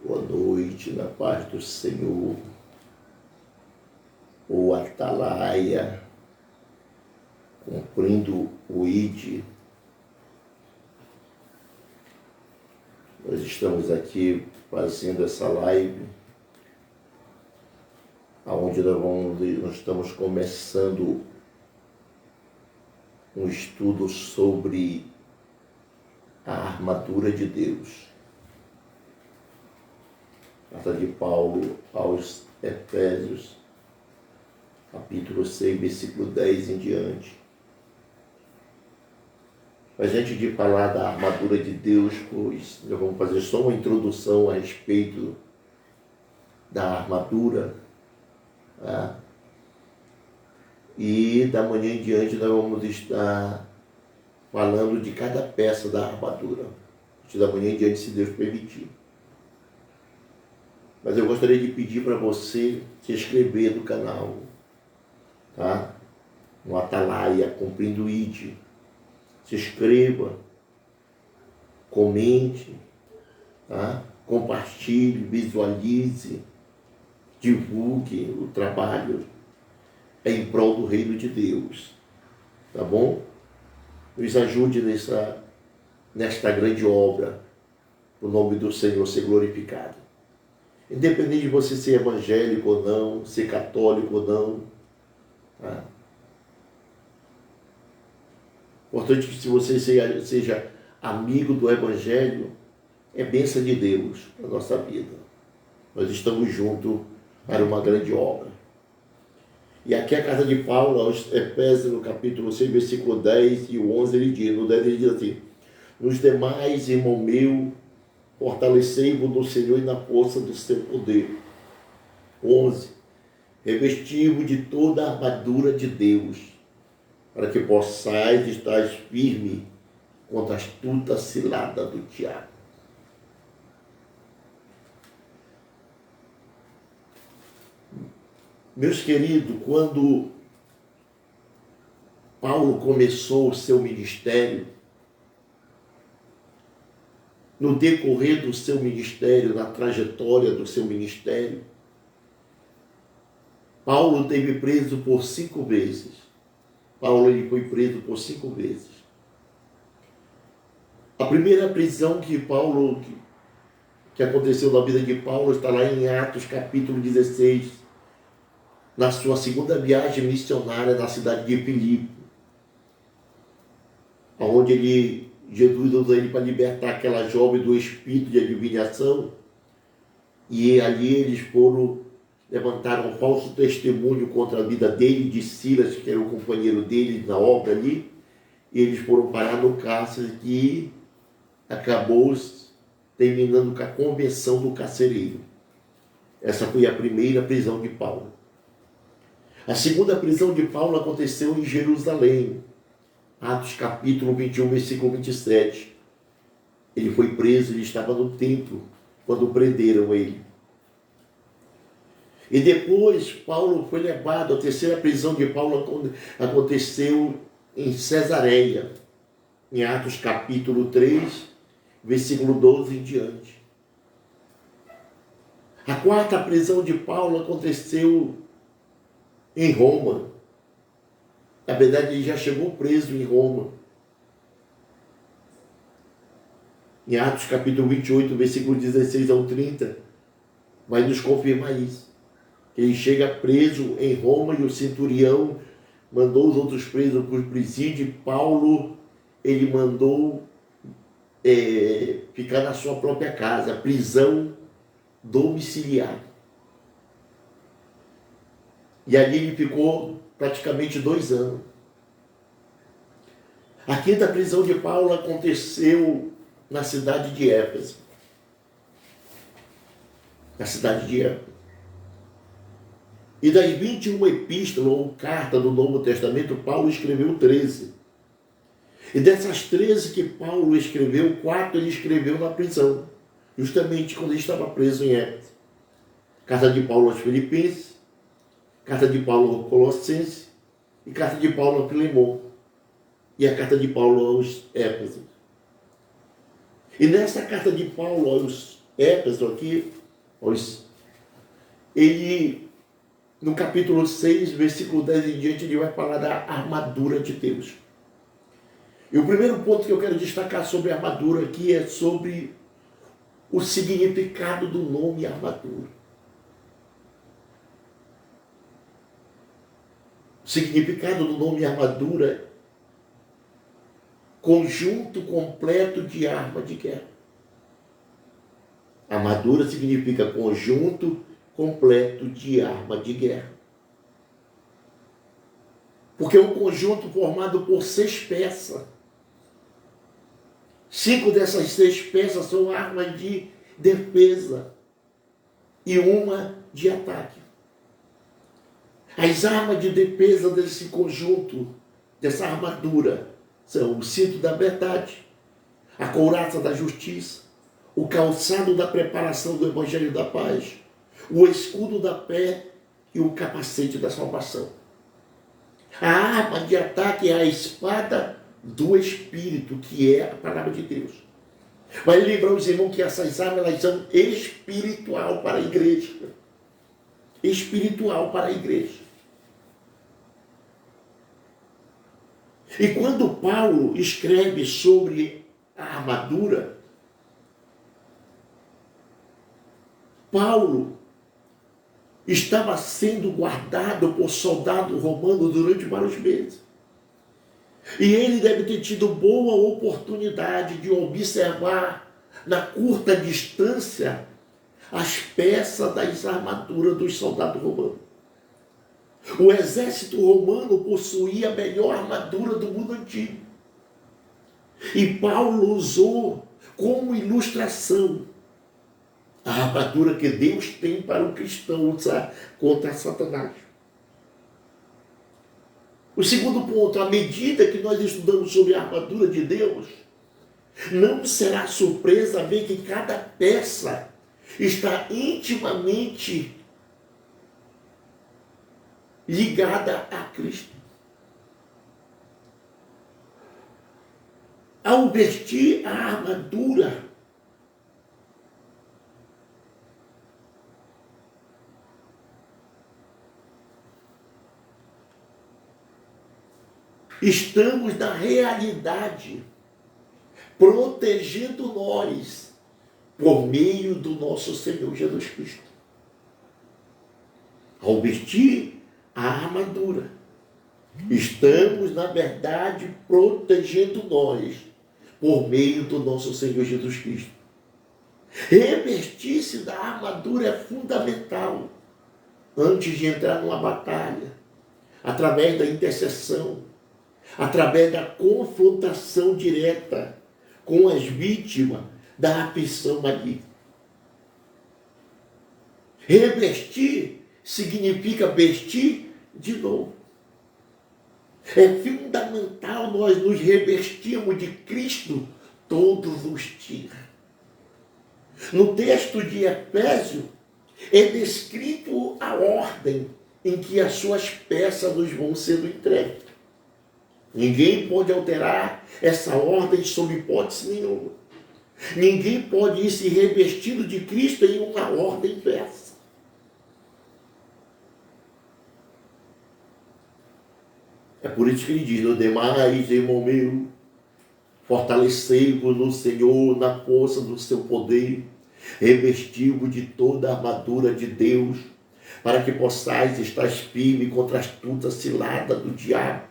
Boa noite, na paz do Senhor. O Atalaia, cumprindo o ID. Nós estamos aqui fazendo essa live, onde nós estamos começando um estudo sobre a armadura de Deus. Carta de Paulo aos Efésios, capítulo 6, versículo 10 em diante. Mas antes de falar da armadura de Deus, pois nós vamos fazer só uma introdução a respeito da armadura. Tá? E da manhã em diante nós vamos estar falando de cada peça da armadura. Da manhã em diante, se Deus permitir. Mas eu gostaria de pedir para você se inscrever no canal, tá? No Atalaia, cumprindo o ID. Se inscreva, comente, tá? Compartilhe, visualize, divulgue o trabalho em prol do reino de Deus, tá bom? Nos ajude nesta grande obra, o nome do Senhor ser glorificado. Independente de você ser evangélico ou não, ser católico ou não. Tá? Importante que se você seja amigo do Evangelho, é bênção de Deus para a nossa vida. Nós estamos juntos para uma grande obra. E aqui a carta de Paulo aos Efésios, no capítulo 6, versículo 10 e o 11, ele diz, no 10 ele diz assim: nos demais, irmão meu, fortalecei-vos no Senhor e na força do seu poder. 11. Revesti-vos de toda a armadura de Deus, para que possais estar firme contra a astuta cilada do diabo. Meus queridos, quando Paulo começou o seu ministério, no decorrer do seu ministério, na trajetória do seu ministério, Paulo esteve preso por 5 vezes. Ele foi preso por 5 vezes. A primeira prisão que aconteceu na vida de Paulo está lá em Atos capítulo 16, na sua segunda viagem missionária na cidade de Filipe, onde Jesus usou ele para libertar aquela jovem do espírito de adivinhação, e ali eles levantaram um falso testemunho contra a vida dele, de Silas, que era o companheiro dele na obra ali, e eles foram parar no cárcere, que acabou terminando com a conversão do carcereiro. Essa foi a primeira prisão de Paulo. A segunda prisão de Paulo aconteceu em Jerusalém, Atos capítulo 21, versículo 27. Ele foi preso, ele estava no templo quando prenderam ele. E depois Paulo foi levado, a terceira prisão de Paulo aconteceu em Cesareia, em Atos capítulo 3, versículo 12 em diante. A quarta prisão de Paulo aconteceu em Roma. Na verdade, ele já chegou preso em Roma. Em Atos capítulo 28, versículo 16 ao 30, vai nos confirmar isso. Ele chega preso em Roma e o centurião mandou os outros presos para o presídio, e Paulo, ele mandou ficar na sua própria casa, prisão domiciliar. E ali ele ficou praticamente 2 anos. A quinta prisão de Paulo aconteceu na cidade de Éfeso. Na cidade de Éfeso. E das 21 epístolas ou cartas do Novo Testamento, Paulo escreveu 13. E dessas 13 que Paulo escreveu, 4 ele escreveu na prisão, justamente quando ele estava preso em Éfeso. Carta de Paulo aos Filipenses, carta de Paulo aos Colossenses e carta de Paulo a Filemon. e a carta de Paulo aos Éfesos. E nessa carta de Paulo aos Éfesos aqui, ele, no capítulo 6, versículo 10 em diante, ele vai falar da armadura de Deus. E o primeiro ponto que eu quero destacar sobre a armadura aqui é sobre o significado do nome armadura. O significado do nome armadura, conjunto completo de arma de guerra. Armadura significa conjunto completo de arma de guerra. Porque é um conjunto formado por 6 peças. 5 dessas 6 peças são armas de defesa e uma de ataque. As armas de defesa desse conjunto, dessa armadura, são o cinto da verdade, a couraça da justiça, o calçado da preparação do evangelho da paz, o escudo da fé e o capacete da salvação. A arma de ataque é a espada do Espírito, que é a palavra de Deus. Vai lembrar os irmãos que essas armas elas são espiritual para a igreja. Espiritual para a igreja. E quando Paulo escreve sobre a armadura, Paulo estava sendo guardado por soldado romano durante vários meses. E ele deve ter tido boa oportunidade de observar na curta distância as peças das armaduras dos soldados romanos. O exército romano possuía a melhor armadura do mundo antigo. E Paulo usou como ilustração a armadura que Deus tem para o cristão usar contra Satanás. O segundo ponto, à medida que nós estudamos sobre a armadura de Deus, não será surpresa ver que cada peça está intimamente ligada a Cristo. Ao vestir a armadura, estamos na realidade protegendo nós por meio do nosso Senhor Jesus Cristo. Ao vestir a armadura, estamos, na verdade, protegendo nós por meio do nosso Senhor Jesus Cristo. Revestir-se da armadura é fundamental antes de entrar numa batalha, através da intercessão, através da confrontação direta com as vítimas da aflição maligna. Revestir significa vestir de novo. É fundamental nós nos revestirmos de Cristo todos os dias. No texto de Efésios é descrito a ordem em que as suas peças nos vão sendo entregues. Ninguém pode alterar essa ordem sob hipótese nenhuma. Ninguém pode ir se revestindo de Cristo em uma ordem inversa. É por isso que ele diz: no demais, irmão meu, fortalecei-vos no Senhor, na força do seu poder, revesti-vos de toda a armadura de Deus, para que possais estar firme contra a astuta cilada do diabo.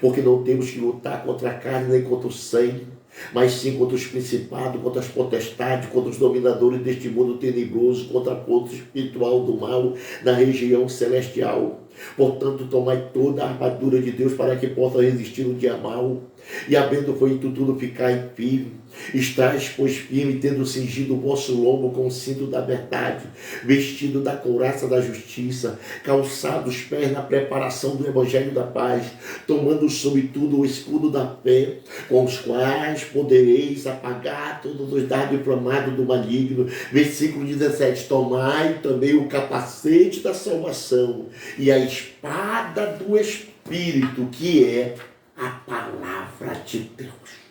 Porque não temos que lutar contra a carne nem contra o sangue, mas sim contra os principados, contra as potestades, contra os dominadores deste mundo tenebroso, contra a força espiritual do mal na região celestial. Portanto, tomai toda a armadura de Deus para que possa resistir no dia mau, e havendo feito tudo, ficai firme. Estais, pois, firme, tendo cingido o vosso lombo com o cinto da verdade, vestido da couraça da justiça, calçados os pés na preparação do evangelho da paz, tomando sobretudo o escudo da fé, com os quais podereis apagar todos os dardos inflamados do maligno. Versículo 17: tomai também o capacete da salvação e a espada do Espírito, que é a palavra de Deus.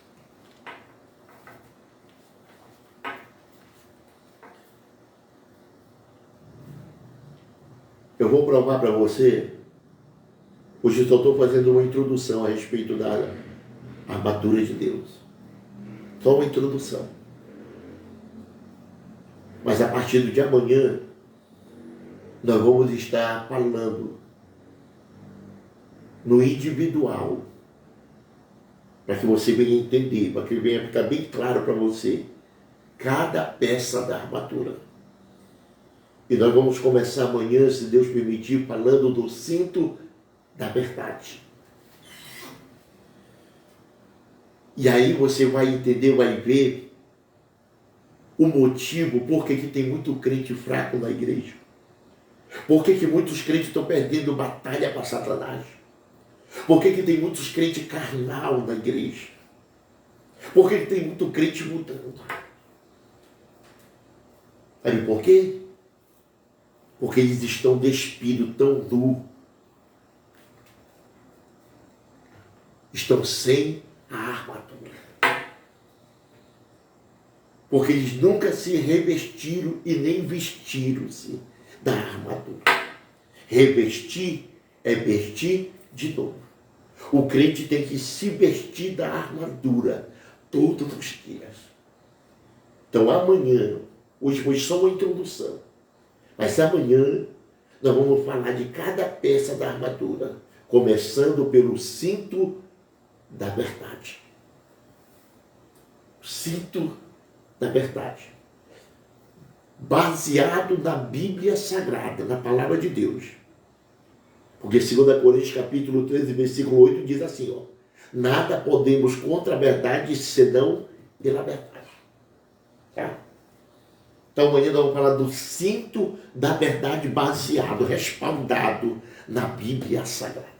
Eu vou provar para você, hoje eu só estou fazendo uma introdução a respeito da armadura de Deus. Só uma introdução. Mas a partir de amanhã, nós vamos estar falando no individual, para que você venha entender, para que venha ficar bem claro para você, cada peça da armadura. E nós vamos começar amanhã, se Deus permitir, falando do cinto da verdade. E aí você vai entender, vai ver o motivo por que tem muito crente fraco na igreja. Por que muitos crentes estão perdendo batalha para Satanás. Por que tem muitos crentes carnal na igreja. Por que tem muito crente mudando. Sabe por quê? Porque eles estão despidos tão duro. Estão sem a armadura. Porque eles nunca se revestiram e nem vestiram-se da armadura. Revestir é vestir de novo. O crente tem que se vestir da armadura todos os dias. Então amanhã, hoje foi só uma introdução, mas amanhã nós vamos falar de cada peça da armadura, começando pelo cinto da verdade. Cinto da verdade. Baseado na Bíblia Sagrada, na Palavra de Deus. Porque 2 Coríntios capítulo 13, versículo 8 diz assim, ó, nada podemos contra a verdade senão pela verdade. Tá? Então amanhã nós vamos falar do cinto da verdade baseado, respaldado na Bíblia Sagrada.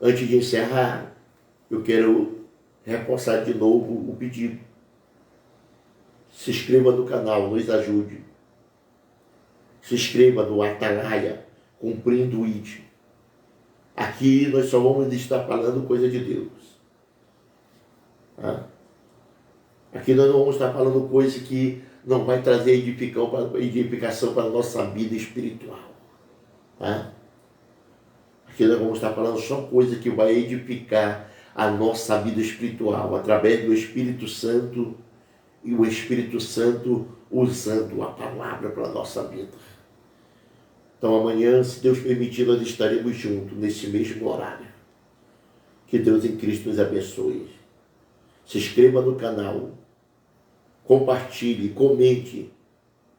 Antes de encerrar, eu quero reforçar de novo o pedido. Se inscreva no canal, nos ajude. Se inscreva no Atalaia, cumprindo o ID. Aqui nós só vamos estar falando coisa de Deus. Tá? Aqui nós não vamos estar falando coisa que não vai trazer edificação para a nossa vida espiritual. Tá? Aqui nós vamos estar falando só coisa que vai edificar a nossa vida espiritual, através do Espírito Santo, e o Espírito Santo usando a palavra para a nossa vida. Então amanhã, se Deus permitir, nós estaremos juntos nesse mesmo horário. Que Deus em Cristo nos abençoe. Se inscreva no canal, compartilhe, comente,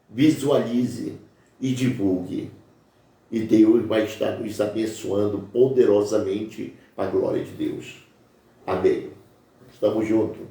visualize e divulgue. E Deus vai estar nos abençoando poderosamente para a glória de Deus. Amém. Estamos juntos.